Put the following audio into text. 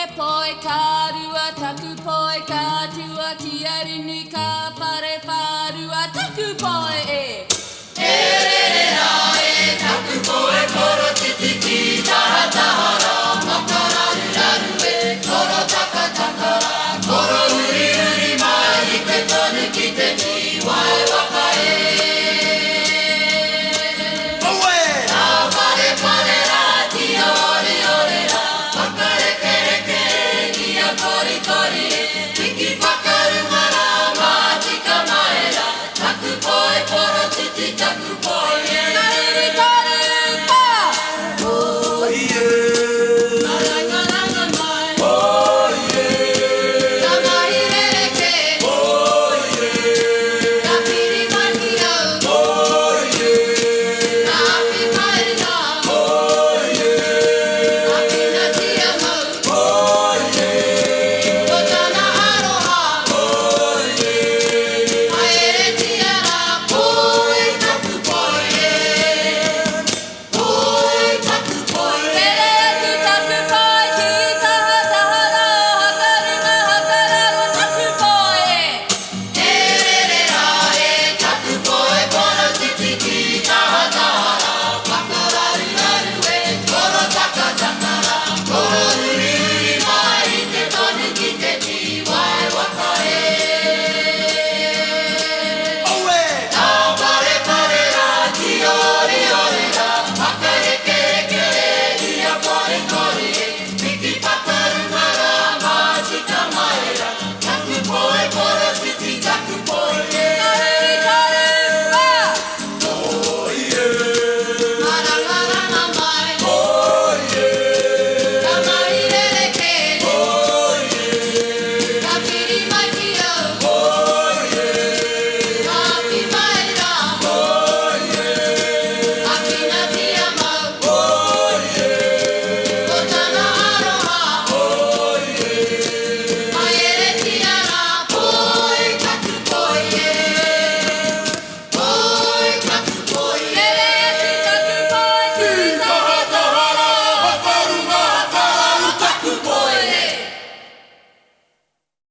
E poi karua taku poi katua kiari ni ka pare parua taku poi e. Taku poe koro titiki taha tahara makara raru e koro taka takara koro uri uri mai i te tonu ki te ni wae waka e. Nā pare pare rā tia ore ore rā whakareke reke ni a kori kori e hiki whakarunga rā mā tika mai rā taku poe koro titi taku